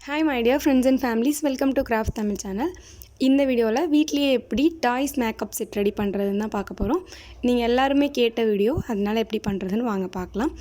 Hi my dear friends and families, welcome to Craft Tamil channel. இந்த வீடியோவில் வீட்லேயே எப்படி டாய்ஸ் மேக்கப் செட் ரெடி பண்ணுறதுன்னு தான் பார்க்க போகிறோம். நீங்கள் எல்லாருமே கேட்ட வீடியோ, அதனால் எப்படி பண்ணுறதுன்னு வாங்க பார்க்கலாம்.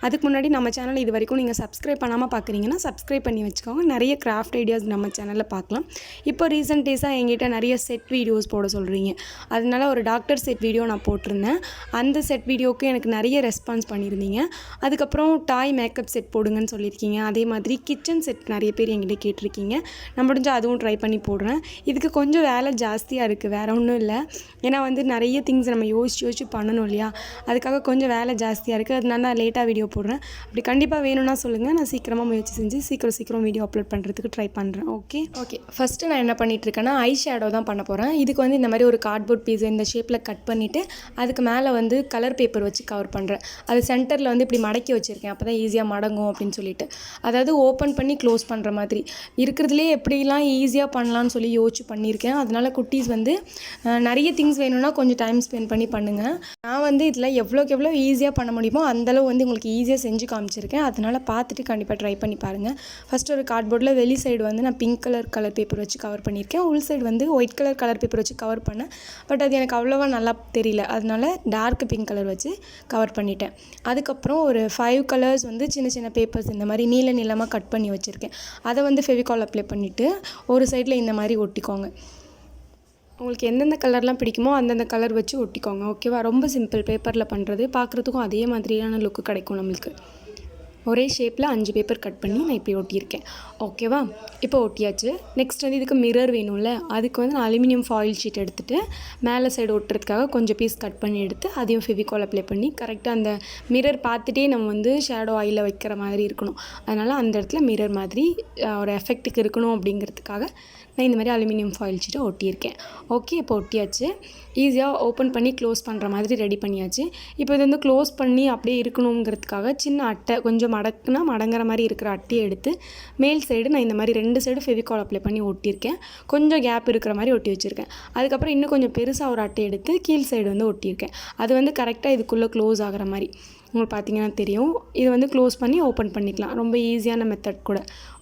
அதுக்கு முன்னாடி நம்ம சேனல் இது வரைக்கும் நீங்கள் சப்ஸ்கிரைப் பண்ணாமல் பார்க்குறீங்கன்னா சப்ஸ்கிரைப் பண்ணி வச்சுக்கோங்க. நிறைய கிராஃப்ட் ஐடியாஸ் நம்ம சேனலில் பார்க்கலாம். இப்போ ரீசெண்ட் டேஸாக எங்கிட்ட நிறைய செட் வீடியோஸ் போட சொல்கிறீங்க. அதனால ஒரு டாக்டர் செட் வீடியோ நான் போட்டிருந்தேன். அந்த செட் வீடியோவுக்கு எனக்கு நிறைய ரெஸ்பான்ஸ் பண்ணியிருந்தீங்க. அதுக்கப்புறம் டாய் மேக்கப் செட் போடுங்கன்னு சொல்லியிருக்கீங்க. அதே மாதிரி கிச்சன் செட் நிறைய பேர் எங்கிட்ட கேட்டிருக்கீங்க. நான் முடிஞ்சால் அதுவும் ட்ரை பண்ணி போடுறேன். இதுக்கு கொஞ்சம் வேலை ஜாஸ்தியாக இருக்குது, வேறு ஒன்றும் இல்லை. ஏன்னா நிறைய திங்ஸ் நம்ம யோசிச்சு பண்ணணும் இல்லையா, அதுக்காக கொஞ்சம் வேலை ஜாஸ்தியாக இருக்குது. அதனால நான் லேட்டாக வீடியோ போடுறேன். அப்படி கண்டிப்பாக வேணும்னா சொல்லுங்கள், நான் சீக்கிரமாக முயற்சி செஞ்சு சீக்கிரம் வீடியோ அப்லோட் பண்ணுறதுக்கு ட்ரை பண்ணுறேன். ஓகே ஃபஸ்ட்டு நான் என்ன பண்ணிகிட்ருக்கேன்னா ஐ ஷேடோ தான் பண்ண போகிறேன். இதுக்கு இந்த மாதிரி ஒரு கார்ட்போர்ட் பீஸை இந்த ஷேப்பில் கட் பண்ணிவிட்டு அதுக்கு மேலே கலர் பேப்பர் வச்சு கவர் பண்ணுறேன். அது சென்டரில் இப்படி மடக்கி வச்சுருக்கேன், அப்போ தான் ஈஸியாக மடங்கும் அப்படின்னு சொல்லிட்டு. அதாவது ஓப்பன் பண்ணி க்ளோஸ் பண்ணுற மாதிரி இருக்கிறதுலே எப்படிலாம் ஈஸியாக பண்ணலான்னு சொல்லி யோசிச்சு பண்ணியிருக்கேன். அதனால் குட்டீஸ் நிறைய திங்ஸ் வேணும்னா கொஞ்சம் டைம் ஸ்பெண்ட் பண்ணி பண்ணுங்கள். நான் இதில் எவ்வளோக்கு எவ்வளோ ஈஸியாக பண்ண முடியுமோ அந்தளவு உங்களுக்கு ஈஸியாக செஞ்சு காமிச்சிருக்கேன். அதனால் பார்த்துட்டு கண்டிப்பாக ட்ரை பண்ணி பாருங்கள். ஃபஸ்ட்டு ஒரு கார்ட்போர்டில் வெளி சைடு நான் பிங்க் கலர் பேப்பர் வச்சு கவர் பண்ணியிருக்கேன். உள் சைடு ஒயிட் கலர் பேப்பர் வச்சு கவர் பண்ணேன். பட் அது எனக்கு அவ்வளோவா நல்லா தெரியல, அதனால டார்க் பிங்க் கலர் வச்சு கவர் பண்ணிட்டேன். அதுக்கப்புறம் ஒரு 5 கலர்ஸ் சின்ன சின்ன பேப்பர்ஸ் இந்த மாதிரி நீளமாக கட் பண்ணி வச்சுருக்கேன். அதை ஃபெவிகால் அப்ளை பண்ணிவிட்டு ஒரு சைடில் இந்த மாதிரி ஒட்டிக்கோங்க. உங்களுக்கு எந்தெந்த கலர்லாம் பிடிக்குமோ அந்தந்த கலர் வச்சு ஒட்டிக்கோங்க. ஓகேவா? ரொம்ப சிம்பிள், பேப்பரில் பண்ணுறது. பார்க்குறதுக்கும் அதே மாதிரியான லுக்கு கிடைக்கும் நம்மளுக்கு. ஒரே ஷேப்பில் 5 பேப்பர் கட் பண்ணி நான் இப்படி ஒட்டியிருக்கேன். ஓகேவா? இப்போ ஒட்டியாச்சு. நெக்ஸ்ட் இதுக்கு மிரர் வேணும்ல, அதுக்கு நான் அலுமினியம் ஃபாயில் ஷீட் எடுத்துகிட்டு மேலே சைடு ஒட்டுறதுக்காக கொஞ்சம் பீஸ் கட் பண்ணி எடுத்து அதையும் ஃபெவிகால் அப்ளை பண்ணி கரெக்டாக அந்த மிரர் பார்த்துட்டே நம்ம ஷேடோ ஆயில் வைக்கிற மாதிரி இருக்கணும். அதனால் அந்த இடத்துல மிரர் மாதிரி ஒரு எஃபெக்ட்டுக்கு இருக்கணும் அப்படிங்கிறதுக்காக நான் இந்த மாதிரி அலுமினியம் ஃபாயில் ஷீட்டை ஒட்டியிருக்கேன். ஓகே, இப்போ ஒட்டியாச்சு. ஈஸியாக ஓப்பன் பண்ணி க்ளோஸ் பண்ணுற மாதிரி ரெடி பண்ணியாச்சு. இப்போ இது க்ளோஸ் பண்ணி அப்படியே இருக்கணுங்கிறதுக்காக சின்ன அட்டை, கொஞ்சம் மடங்குற மாதிரி இருக்கிற அட்டையை எடுத்து மேல் சைடு நான் இந்த மாதிரி 2 சைடு ஃபெவிகால் அப்ளை பண்ணி ஒட்டியிருக்கேன். கொஞ்சம் கேப் இருக்கிற மாதிரி ஒட்டி வச்சுருக்கேன். அதுக்கப்புறம் இன்னும் கொஞ்சம் பெருசாக ஒரு அட்டை எடுத்து கீழ் சைடு ஒட்டியிருக்கேன். அது கரெக்டாக இதுக்குள்ளே க்ளோஸ் ஆகிற மாதிரி உங்களுக்கு பார்த்தீங்கன்னா தெரியும். இது க்ளோஸ் பண்ணி ஓப்பன் பண்ணிக்கலாம். ரொம்ப ஈஸியான மெத்தட் கூட.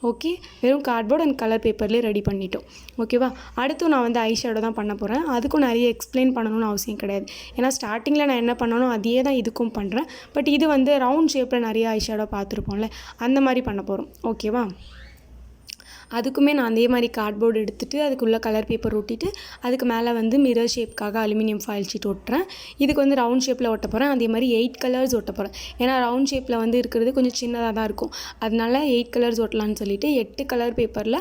ஓகே, வெறும் கார்ட்போர்ட் அண்ட் கலர் பேப்பர்லேயே ரெடி பண்ணிட்டோம். ஓகேவா? அடுத்து நான் ஐ ஷேடோ தான் பண்ண போகிறேன். அதுக்கும் நிறைய எக்ஸ்பிளைன் பண்ணணும்னு அவசியம் கிடையாது. ஏன்னா ஸ்டார்டிங்கில் நான் என்ன பண்ணணும் அதே தான் இதுக்கும் பண்ணுறேன். பட் இது ரவுண்ட் ஷேப்பில் நிறைய ஐ ஷேடோ பார்த்துருப்போம்ல, அந்த மாதிரி பண்ண போகிறோம். ஓகேவா? அதுக்குமே நான் அதே மாதிரி கார்ட்போர்டு எடுத்துகிட்டு அதுக்குள்ளே கலர் பேப்பர் ஒட்டிட்டு அதுக்கு மேலே மிரர் ஷேப்புக்காக அலுமினியம் ஃபாயில் ஷீட் ஒட்டுறேன். இதுக்கு ரவுண்ட் ஷேப்பில் ஒட்ட போகிறேன். அதே மாதிரி 8 கலர்ஸ் ஒட்ட போகிறேன். ஏன்னா ரவுண்ட் ஷேப்பில் இருக்கிறது கொஞ்சம் சின்னதாக தான் இருக்கும். அதனால 8 கலர்ஸ் ஒட்டலான்னு சொல்லிட்டு 8 கலர் பேப்பரில்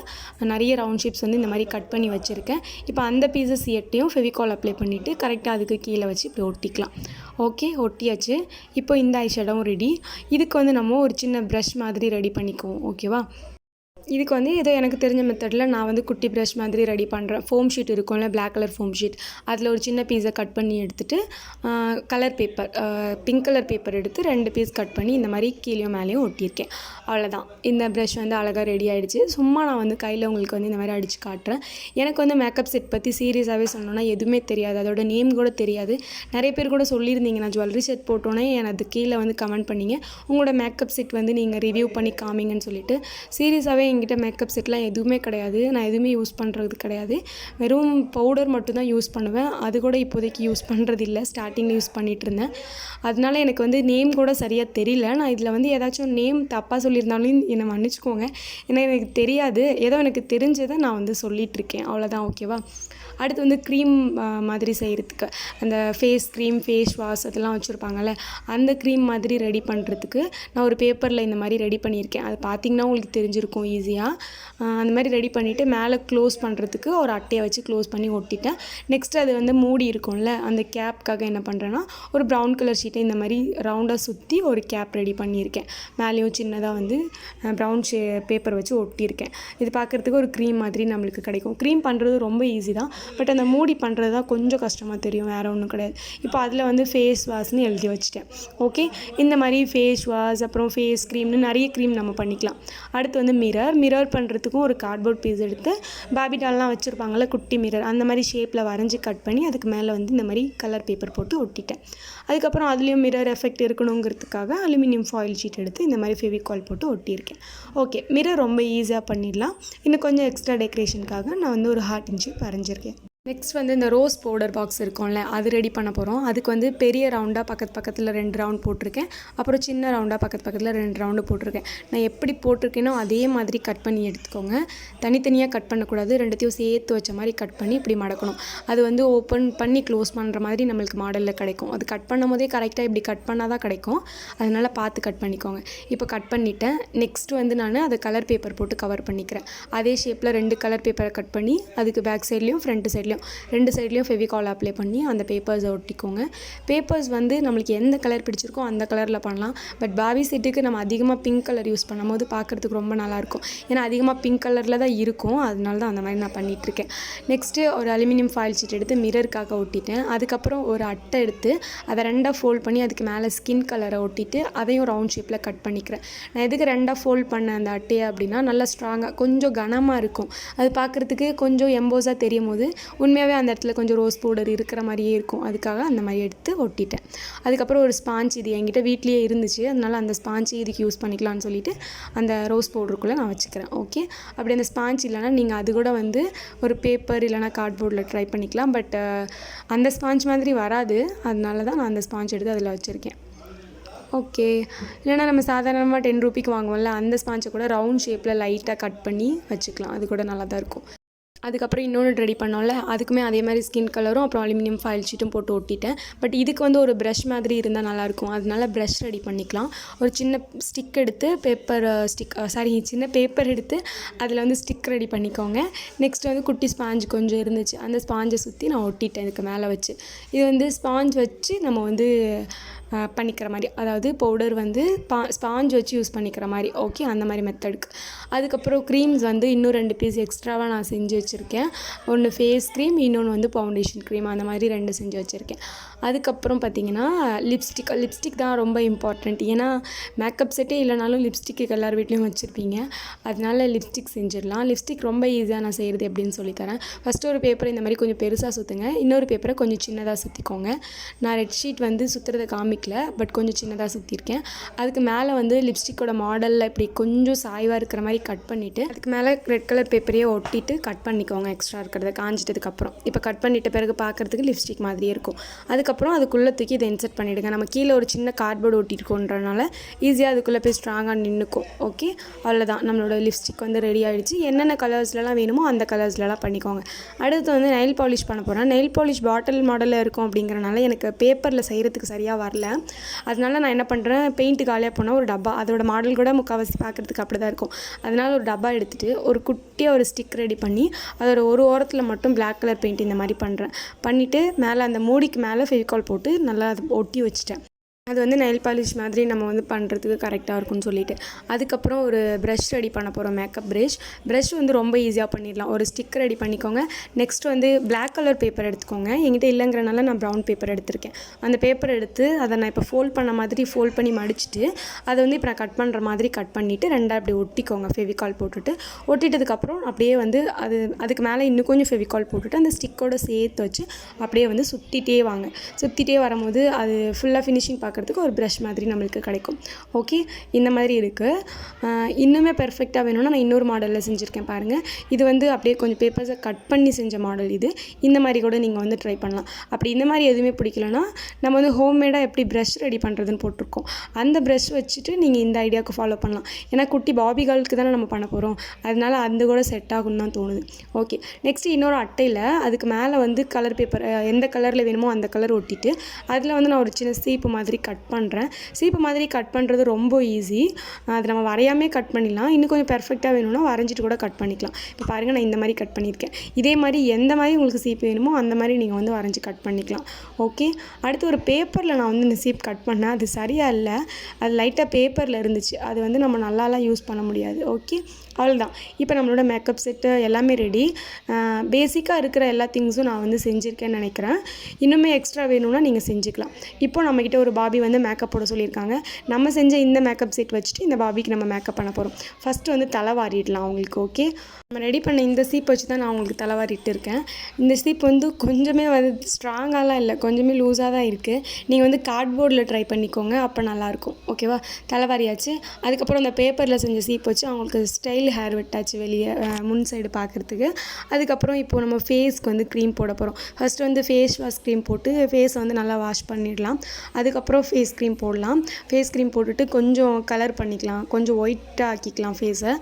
நிறைய ரவுண்ட் ஷேப்ஸ் இந்த மாதிரி கட் பண்ணி வச்சுருக்கேன். இப்போ அந்த பீசஸ் 8ஐயும் ஃபெவிகால் அப்ளை பண்ணிவிட்டு கரெக்டாக அதுக்கு கீழே வச்சு இப்படி ஒட்டிக்கலாம். ஓகே, ஒட்டியாச்சு. இப்போ இந்த ஐ ஷேடோவும் ரெடி. இதுக்கு நம்ம ஒரு சின்ன ப்ரஷ் மாதிரி ரெடி பண்ணிக்குவோம். ஓகேவா? இதுக்கு ஏதோ எனக்கு தெரிஞ்ச மெத்தடில் நான் குட்டி ப்ரஷ் மாதிரி ரெடி பண்ணுறேன். ஃபோம் ஷீட் இருக்கும்ல, பிளாக் கலர் ஃபோம் ஷீட், அதில் ஒரு சின்ன பீஸை கட் பண்ணி எடுத்துகிட்டு colour paper, pink colour paper எடுத்து 2 பீஸ் கட் பண்ணி இந்த மாதிரி கீழேயும் மேலேயும் ஒட்டியிருக்கேன். அவ்வளோதான். இந்த ப்ரஷ் அழகாக ரெடி ஆகிடுச்சு. சும்மா நான் கையில் உங்களுக்கு இந்த மாதிரி அடித்து காட்டுறேன். எனக்கு மேக்கப் செட் பற்றி சீரியஸாகவே சொன்னோன்னா எதுவுமே தெரியாது, அதோட நேம் கூட தெரியாது. நிறைய பேர் கூட சொல்லியிருந்தீங்க, நான் ஜுவல்லரி செட் போட்டோன்னே எனக்கு கீழே கமெண்ட் பண்ணிங்க, உங்களோட மேக்கப் செட் நீங்கள் ரிவ்யூ பண்ணி காமிங்கன்னு சொல்லிட்டு. சீரியஸாகவே என்கிட்ட மேக்கப் செட்லாம் எதுவுமே கிடையாது. நான் எதுவுமே யூஸ் பண்ணுறது கிடையாது. வெறும் பவுடர் மட்டும்தான் யூஸ் பண்ணுவேன். அது கூட இப்போதைக்கு யூஸ் பண்ணுறது இல்லை. ஸ்டார்டிங்கில் யூஸ் பண்ணிகிட்டு இருந்தேன். அதனால எனக்கு நேம் கூட சரியாக தெரியல. நான் இதில் ஏதாச்சும் நேம் தப்பாக சொல்லியிருந்தாலும் என்னை மன்னிச்சுக்கோங்க. ஏன்னா எனக்கு தெரியாது. ஏதோ எனக்கு தெரிஞ்சதை நான் சொல்லிகிட்ருக்கேன். அவ்வளோதான். ஓகேவா? அடுத்து க்ரீம் மாதிரி செய்கிறதுக்கு அந்த ஃபேஸ் க்ரீம், ஃபேஸ் வாஷ் அதெல்லாம் வச்சுருப்பாங்கள்ல, அந்த க்ரீம் மாதிரி ரெடி பண்ணுறதுக்கு நான் ஒரு பேப்பரில் இந்த மாதிரி ரெடி பண்ணியிருக்கேன். அது பார்த்திங்கன்னா உங்களுக்கு தெரிஞ்சிருக்கும் ஈஸியாக. அந்த மாதிரி ரெடி பண்ணிவிட்டு மேலே க்ளோஸ் பண்ணுறதுக்கு ஒரு அட்டையை வச்சு க்ளோஸ் பண்ணி ஒட்டிட்டேன். நெக்ஸ்ட்டு அது மூடி இருக்கும்ல, அந்த கேப்க்காக என்ன பண்ணுறேன்னா ஒரு ப்ரௌன் கலர் ஷீட்டை இந்த மாதிரி ரவுண்டாக சுற்றி ஒரு கேப் ரெடி பண்ணியிருக்கேன். மேலேயும் சின்னதாக ப்ரௌன் பேப்பர் வச்சு ஒட்டியிருக்கேன். இது பார்க்குறதுக்கு ஒரு க்ரீம் மாதிரி நம்மளுக்கு கிடைக்கும். க்ரீம் பண்ணுறது ரொம்ப ஈஸி தான். பட் அந்த மூடி பண்ணுறது தான் கொஞ்சம் கஷ்டமாக தெரியும், வேறு ஒன்றும் கிடையாது. இப்போ அதில் ஃபேஸ் வாஷ்னு எழுதி வச்சுட்டேன். ஓகே, இந்த மாதிரி ஃபேஸ் வாஷ் அப்புறம் ஃபேஸ் க்ரீம்னு நிறைய க்ரீம் நம்ம பண்ணிக்கலாம். அடுத்து மிரர். மிரர் பண்ணுறதுக்கும் ஒரு கார்ட்போர்ட் பீஸ் எடுத்து பாபி டால்லாம் வச்சுருப்பாங்கள்ல குட்டி மிரர், அந்த மாதிரி ஷேப்பில் வரைஞ்சி கட் பண்ணி அதுக்கு மேலே வந்து இந்த மாதிரி கலர் பேப்பர் போட்டு ஒட்டிட்டேன். அதுக்கப்புறம் அதுலேயும் மிரர் எஃபெக்ட் இருக்கணுங்கிறதுக்காக அலுமினியம் ஃபாயில் ஷீட் எடுத்து இந்த மாதிரி ஃபெவிகால் போட்டு ஒட்டியிருக்கேன். ஓகே, மிரர் ரொம்ப ஈஸியாக பண்ணிடலாம். இன்னும் கொஞ்சம் எக்ஸ்ட்ரா டெக்கரேஷனுக்காக நான் வந்து ஒரு ஹார்ட் ஷேப் வரைஞ்சிருக்கேன். நெக்ஸ்ட் வந்து இந்த ரோஸ் பவுடர் பாக்ஸ் இருக்கும்ல, அது ரெடி பண்ண போகிறோம். அதுக்கு வந்து பெரிய ரவுண்டாக பக்கத்தில் 2 ரவுண்ட் போட்டிருக்கேன். அப்புறம் சின்ன ரவுண்டாக பக்கத்தில் 2 ரவுண்டு போட்டிருக்கேன். நான் எப்படி போட்டிருக்கேனோ அதே மாதிரி கட் பண்ணி எடுத்துக்கோங்க. தனித்தனியாக கட் பண்ணக்கூடாது, ரெண்டுத்தையும் சேர்த்து வச்ச மாதிரி கட் பண்ணி இப்படி மடக்கணும். அது வந்து ஓப்பன் பண்ணி க்ளோஸ் பண்ணுற மாதிரி நம்மளுக்கு மாடலில் கிடைக்கும். அது கட் பண்ணும் போதே கரெக்டாக இப்படி கட் பண்ணால் தான் கிடைக்கும். அதனால் பார்த்து கட் பண்ணிக்கோங்க. இப்போ கட் பண்ணிவிட்டேன். நெக்ஸ்ட் வந்து நான் அதை கலர் பேப்பர் போட்டு கவர் பண்ணிக்கிறேன். அதே ஷேப்பில் 2 கலர் பேப்பரை கட் பண்ணி அதுக்கு பேக் சைட்லேயும் ஃப்ரண்ட் சைட்லேயும் 2 சைட்லேயும் ஃபெவிகால் அப்ளை பண்ணி அந்த பேப்பர்ஸை ஒட்டிக்கோங்க. பேப்பர்ஸ் வந்து நம்மளுக்கு எந்த கலர் பிடிச்சிருக்கோ அந்த கலரில் பண்ணலாம். பட் பாபி செட்டுக்கு நம்ம அதிகமாக பிங்க் கலர் யூஸ் பண்ணும்போது பார்க்குறதுக்கு ரொம்ப நல்லாயிருக்கும். ஏன்னா அதிகமாக பிங்க் கலரில் தான் இருக்கும், அதனால தான் அந்த மாதிரி நான் பண்ணிகிட்ருக்கேன். நெக்ஸ்ட்டு ஒரு அலுமினியம் ஃபாயில் ஷீட் எடுத்து மிரருக்காக ஒட்டிட்டேன். அதுக்கப்புறம் ஒரு அட்டை எடுத்து அதை 2ஆக ஃபோல்ட் பண்ணி அதுக்கு மேலே ஸ்கின் கலரை ஒட்டிட்டு அதையும் ரவுண்ட் ஷேப்பில் கட் பண்ணிக்கிறேன். நான் எதுக்கு 2ஆக ஃபோல்ட் பண்ணேன் அந்த அட்டையை அப்படின்னா, நல்லா ஸ்ட்ராங்காக கொஞ்சம் கனமாக இருக்கும். அது பார்க்குறதுக்கு கொஞ்சம் எம்போஸாக தெரியும் போது உண்மையாகவே அந்த இடத்துல கொஞ்சம் ரோஸ் பவுடர் இருக்கிற மாதிரியே இருக்கும். அதுக்காக அந்த மாதிரி எடுத்து ஒட்டிட்டேன். அதுக்கப்புறம் ஒரு ஸ்பாஞ்ச், இது என்கிட்ட வீட்லேயே இருந்துச்சு, அதனால் அந்த ஸ்பாஞ்சு இதுக்கு யூஸ் பண்ணிக்கலாம்னு சொல்லிட்டு அந்த ரோஸ் பவுடருக்குள்ளே நான் வச்சுக்கிறேன். ஓகே, அப்படி அந்த ஸ்பாஞ்ச் இல்லைனா நீங்கள் அது கூட வந்து ஒரு பேப்பர் இல்லைனா கார்ட்போர்டில் ட்ரை பண்ணிக்கலாம். பட் அந்த ஸ்பாஞ்ச் மாதிரி வராது, அதனால தான் நான் அந்த ஸ்பாஞ்ச் எடுத்து அதில் வச்சுருக்கேன். ஓகே, இல்லைனா நம்ம சாதாரணமாக 10 ரூபிக்கு வாங்குவோம்ல, அந்த ஸ்பாஞ்சை கூட ரவுண்ட் ஷேப்பில் லைட்டாக கட் பண்ணி வச்சுக்கலாம். அது கூட நல்லா தான் இருக்கும். அதுக்கப்புறம் இன்னொன்று ரெடி பண்ணோம்ல, அதுக்குமே அதே மாதிரி ஸ்கின் கலரும் அப்புறம் அலுமினியம் ஃபாயில் ஷீட்டும் போட்டு ஒட்டிட்டேன். பட் இதுக்கு வந்து ஒரு ப்ரஷ் மாதிரி இருந்தால் நல்லாயிருக்கும், அதனால ப்ரஷ் ரெடி பண்ணிக்கலாம். ஒரு சின்ன ஸ்டிக் எடுத்து சின்ன பேப்பர் எடுத்து அதில் வந்து ஸ்டிக் ரெடி பண்ணிக்கோங்க. நெக்ஸ்ட் வந்து குட்டி ஸ்பாஞ்ச் கொஞ்சம் இருந்துச்சு, அந்த ஸ்பாஞ்சை சுற்றி நான் ஒட்டிட்டேன் இதுக்கு மேலே வச்சு. இது வந்து ஸ்பாஞ்ச் வச்சு நம்ம வந்து பண்ணிக்கிற மாதிரி, அதாவது பவுடர் வந்து ஸ்பாஞ்ச் வச்சு யூஸ் பண்ணிக்கிற மாதிரி. ஓகே, அந்த மாதிரி மெத்தடுக்கு. அதுக்கப்புறம் க்ரீம்ஸ் வந்து இன்னும் 2 பீஸ் எக்ஸ்ட்ராவாக நான் செஞ்சு வச்சுருக்கேன். ஒன்று ஃபேஸ் க்ரீம், இன்னொன்று வந்து ஃபவுண்டேஷன் க்ரீம், அந்த மாதிரி 2 செஞ்சு வச்சுருக்கேன். அதுக்கப்புறம் பார்த்திங்கன்னா லிப்ஸ்டிக் தான் ரொம்ப இம்பார்ட்டண்ட். ஏன்னா மேக்கப் செட்டே இல்லைனாலும் லிப்ஸ்டிக்கு எல்லார் வீட்லேயும் வச்சுருப்பீங்க, அதனால லிப்ஸ்டிக் செஞ்சிடலாம். லிப்ஸ்டிக் ரொம்ப ஈஸியாக நான் செய்கிறது எப்படின்னு சொல்லித்தரேன். ஃபஸ்ட்டு ஒரு பேப்பரை இந்த மாதிரி கொஞ்சம் பெருசாக சுற்றுங்க, இன்னொரு பேப்பரை கொஞ்சம் சின்னதாக சுற்றிக்கோங்க. நான் ரெட் ஷீட் வந்து சுற்றுறதை காமிக்கல, பட் கொஞ்சம் சின்னதாக சுற்றிருக்கேன். அதுக்கு மேலே வந்து லிப்ஸ்டிக்கோட மாடலில் இப்படி கொஞ்சம் சாய்வாக இருக்கிற மாதிரி கட் பண்ணிவிட்டு அதுக்கு மேலே ரெட் கலர் பேப்பரையே ஒட்டிட்டு கட் பண்ணிக்கோங்க. எக்ஸ்ட்ரா இருக்கிறத காஞ்சிட்டதுக்கப்புறம் இப்போ கட் பண்ணிட்ட பிறகு பார்க்குறதுக்கு லிப்ஸ்டிக் மாதிரியே இருக்கும். அதுக்கப்புறம் அதுக்குள்ளே தூக்கி இதை இன்சர்ட் பண்ணிவிடுங்க. நம்ம கீழே ஒரு சின்ன கார்ட்போர்டு ஒட்டிருக்கோன்றனால ஈஸியாக அதுக்குள்ளே போய் ஸ்ட்ராங்காக நின்றுக்கும். ஓகே, அவ்வளோதான், நம்மளோட லிப்ஸ்டிக் வந்து ரெடி ஆகிடுச்சு. என்னென்ன கலர்ஸ்லாம் வேணுமோ அந்த கலர்ஸ்லாம் பண்ணிக்கோங்க. அடுத்து வந்து நெயில் பாலிஷ் பண்ண போகிறேன். நெயில் பாலிஷ் பாட்டில் மாடலில் இருக்கும் அப்படிங்கிறனால எனக்கு பேப்பரில் செய்கிறதுக்கு சரியாக வரல. அதனால நான் என்ன பண்ணுறேன், பெயிண்ட் காலியாக போனால் ஒரு டப்பா, அதோட மாடல் கூட முக்கால்வாசி பார்க்குறதுக்கு அப்படி தான் இருக்கும். அதனால் ஒரு டப்பா எடுத்துகிட்டு ஒரு குட்டியாக ஒரு ஸ்டிக் ரெடி பண்ணி அதோட ஒரு ஓரத்தில் மட்டும் பிளாக் கலர் பெயிண்ட் இந்த மாதிரி பண்ணிவிட்டு மேலே அந்த மூடிக்கு மேலே ஃபெவிகால் போட்டு நல்லா அதை ஒட்டி வச்சுட்டேன். அது வந்து நெயில் பாலிஷ் மாதிரி நம்ம வந்து பண்ணுறதுக்கு கரெக்டாக இருக்கும்னு சொல்லிட்டு. அதுக்கப்புறம் ஒரு ப்ரஷ் ரெடி பண்ண போகிறோம், மேக்கப் ப்ரஷ் வந்து ரொம்ப ஈஸியாக பண்ணிடலாம். ஒரு ஸ்டிக் ரெடி பண்ணிக்கோங்க. நெக்ஸ்ட் வந்து பிளாக் கலர் பேப்பர் எடுத்துக்கோங்க. என்கிட்ட இல்லைங்கிறனால நான் ப்ரௌன் பேப்பர் எடுத்திருக்கேன். அந்த பேப்பர் எடுத்து அதை நான் இப்போ ஃபோல்ட் பண்ணி மடிச்சுட்டு அதை வந்து இப்போ நான் கட் பண்ணுற மாதிரி கட் பண்ணிவிட்டு 2ஆக அப்படி ஒட்டிக்கோங்க. ஃபெவிகால் போட்டுட்டு ஒட்டிட்டதுக்கப்புறம் அப்படியே வந்து அதுக்கு மேலே இன்னும் கொஞ்சம் ஃபெவிகால் போட்டுட்டு அந்த ஸ்டிக்கோடு சேர்த்து வச்சு அப்படியே வந்து சுற்றிட்டே வரும்போது அது ஃபுல்லாக ஃபினிஷிங் பார்க்குறதுக்கு ஒரு ப்ரஷ் மாதிரி நம்மளுக்கு கிடைக்கும். ஓகே, இந்த மாதிரி இருக்குது. இன்னுமே பெர்ஃபெக்டாக வேணும்னா நான் இன்னொரு மாடலில் செஞ்சுருக்கேன் பாருங்கள். இது வந்து அப்படியே கொஞ்சம் பேப்பர்ஸை கட் பண்ணி செஞ்ச மாடல் இது. இந்த மாதிரி கூட நீங்கள் வந்து ட்ரை பண்ணலாம். அப்படி இந்த மாதிரி எதுவுமே பிடிக்கலனா நம்ம வந்து ஹோம்மேடாக எப்படி ப்ரஷ் ரெடி பண்ணுறதுன்னு போட்டிருக்கோம், அந்த ப்ரஷ் வச்சுட்டு நீங்கள் இந்த ஐடியாவுக்கு ஃபாலோ பண்ணலாம். ஏன்னா குட்டி பாபி கேர்ளுக்கு தானே நம்ம பண்ண போகிறோம், அதனால அந்த கூட செட் ஆகும்னு தான் தோணுது. ஓகே, நெக்ஸ்ட் இன்னொரு அட்டையில் அதுக்கு மேலே வந்து கலர் பேப்பர் எந்த கலரில் வேணுமோ அந்த கலர் ஒட்டிட்டு அதில் வந்து நான் ஒரு சின்ன சீப்பு மாதிரி கட் பண்ணுறேன். சீப்பு மாதிரி கட் பண்ணுறது ரொம்ப ஈஸி. அது நம்ம வரையாமே கட் பண்ணிடலாம். இன்னும் கொஞ்சம் பெர்ஃபெக்டாக வேணும்னா வரைஞ்சிட்டு கூட கட் பண்ணிக்கலாம். இப்போ பாருங்கள், நான் இந்த மாதிரி கட் பண்ணியிருக்கேன். இதே மாதிரி எந்த மாதிரி உங்களுக்கு சீப்பு வேணுமோ அந்த மாதிரி நீங்கள் வந்து வரைஞ்சி கட் பண்ணிக்கலாம். ஓகே, அடுத்து ஒரு பேப்பரில் நான் வந்து இந்த சீப் கட் பண்ணேன். அது சரியாக இல்லை, அது லைட்டாக பேப்பரில் இருந்துச்சு. அது வந்து நம்ம நல்லாலாம் யூஸ் பண்ண முடியாது. ஓகே, அவ்வளோதான். இப்போ நம்மளோட மேக்கப் செட்டு எல்லாமே ரெடி. பேசிக்காக இருக்கிற எல்லா திங்ஸும் நான் வந்து செஞ்சுருக்கேன்னு நினைக்கிறேன். இன்னுமே எக்ஸ்ட்ரா வேணும்னா நீங்கள் செஞ்சுக்கலாம். இப்போ நம்மக்கிட்ட ஒரு பாபி வந்து மேக்கப் போட சொல்லியிருக்காங்க. நம்ம செஞ்ச இந்த மேக்கப் செட் வச்சுட்டு இந்த பாபிக்கு நம்ம மேக்கப் பண்ண போகிறோம். ஃபஸ்ட்டு வந்து தலை வாரிடலாம் அவங்களுக்கு. ஓகே, நம்ம ரெடி பண்ண இந்த சீப் வச்சு தான் நான் உங்களுக்கு தலை வாரிட்டு இருக்கேன். இந்த சீப் வந்து கொஞ்சமே வந்து ஸ்ட்ராங்காலாம் இல்லை, கொஞ்சமே லூஸாக தான் இருக்குது. நீங்கள் வந்து கார்ட்போர்டில் ட்ரை பண்ணிக்கோங்க, அப்போ நல்லாயிருக்கும். ஓகேவா? தலைவாரியாச்சு. அதுக்கப்புறம் அந்த பேப்பரில் செஞ்ச சீப் வச்சு அவங்களுக்கு ஸ்டைல் ஹேர் விட்டாச்சு வெளியே முன் சைடு பார்க்குறதுக்கு. அதுக்கப்புறம் இப்போது நம்ம ஃபேஸ்க்கு வந்து க்ரீம் போட போகிறோம். ஃபஸ்ட்டு வந்து ஃபேஸ் வாஷ் க்ரீம் போட்டு ஃபேஸை வந்து நல்லா வாஷ் பண்ணிடலாம். அதுக்கப்புறம் ஃபேஸ் க்ரீம் போடலாம். ஃபேஸ் க்ரீம் போட்டுட்டு கொஞ்சம் கலர் பண்ணிக்கலாம், கொஞ்சம் ஒயிட்டாக ஆக்கிக்கலாம் ஃபேஸை.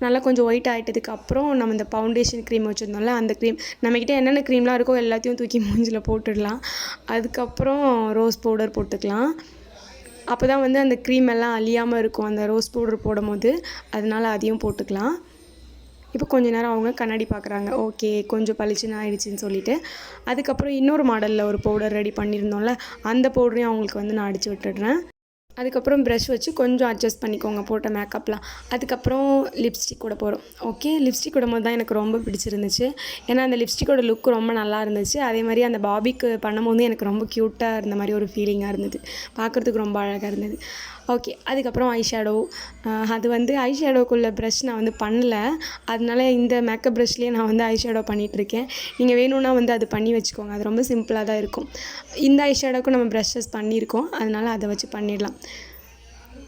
நல்லா கொஞ்சம் ஒயிட் ஆகிட்டதுக்கப்புறம் நம்ம இந்த ஃபவுண்டேஷன் க்ரீம் வச்சுருந்தோம்ல, அந்த க்ரீம் நம்மக்கிட்ட என்னென்ன க்ரீம்லாம் இருக்கோ எல்லாத்தையும் தூக்கி மூஞ்சில் போட்டுடலாம். அதுக்கப்புறம் ரோஸ் பவுடர் போட்டுக்கலாம். அப்போ தான் வந்து அந்த க்ரீம் எல்லாம் அழியாமல் இருக்கும் அந்த ரோஸ் பவுடர் போடும்போது. அதனால் அதையும் போட்டுக்கலாம். இப்போ கொஞ்ச நேரம் அவங்க கண்ணாடி பார்க்குறாங்க. ஓகே, கொஞ்சம் பளிச்சுன்னு ஆயிடுச்சுன்னு சொல்லிவிட்டு அதுக்கப்புறம் இன்னொரு மாடலில் ஒரு பவுடர் ரெடி பண்ணியிருந்தோம்ல, அந்த பவுடரையும் அவங்களுக்கு வந்து நான் அடித்து விட்டுடுறேன். அதுக்கப்புறம் ப்ரஷ் வச்சு கொஞ்சம் அட்ஜஸ்ட் பண்ணிக்கோங்க போட்ட மேக்கப்லாம். அதுக்கப்புறம் லிப்ஸ்டிக் கூட போகிறோம். ஓகே, லிப்ஸ்டிக் விடும்போது தான் எனக்கு ரொம்ப பிடிச்சிருந்துச்சு. ஏன்னா அந்த லிப்ஸ்டிக்கோட லுக் ரொம்ப நல்லா இருந்துச்சு. அதே மாதிரி அந்த பாபிக்கு பண்ணும்போது எனக்கு ரொம்ப க்யூட்டாக இருந்த மாதிரி ஒரு ஃபீலிங்காக இருந்தது. பார்க்குறதுக்கு ரொம்ப அழகாக இருந்தது. ஓகே, அதுக்கப்புறம் ஐ ஷேடோ. அது வந்து ஐ ஷேடோக்குள்ளே ப்ரஷ் நான் வந்து பண்ணல. அதனால இந்த மேக்கப் ப்ரஷ்லேயே நான் வந்து ஐ ஷேடோ பண்ணிகிட்ருக்கேன். நீங்கள் வேணும்னா வந்து அது பண்ணி வச்சுக்கோங்க, அது ரொம்ப சிம்பிளாக தான் இருக்கும். இந்த ஐ ஷேடோக்கும் நம்ம ப்ரஷஸ் பண்ணியிருக்கோம், அதனால் அதை வச்சு பண்ணிடலாம்.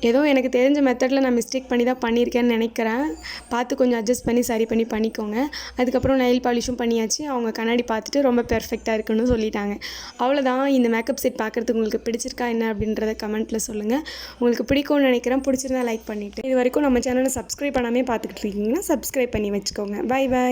ஏதோ எனக்கு தெரிஞ்ச மெத்தடில் நான் மிஸ்டேக் பண்ணி தான் பண்ணியிருக்கேன்னு நினைக்கிறேன். பார்த்து கொஞ்சம் அட்ஜஸ்ட் பண்ணி சரி பண்ணி பண்ணிக்கோங்க. அதுக்கப்புறம் நெயில் பாலிஷும் பண்ணியாச்சு. அவங்க கண்ணாடி பார்த்துட்டு ரொம்ப பெர்ஃபெக்டாக இருக்குன்னு சொல்லிட்டாங்க. அவ்வளோதான். இந்த மேக்கப் செட் பார்க்குறதுக்கு உங்களுக்கு பிடிச்சிருக்கா என்ன அப்படின்றத கமெண்ட்டில் சொல்லுங்கள். உங்களுக்கு பிடிக்கும்னு நினைக்கிறேன். பிடிச்சிருந்தா லைக் பண்ணிவிட்டு இது வரைக்கும் நம்ம சேனலை சப்ஸ்கிரைப் பண்ணாமே பார்த்துக்கிட்டு இருக்கீங்கன்னா சப்ஸ்கிரைப் பண்ணி வச்சுக்கோங்க. Bye bye.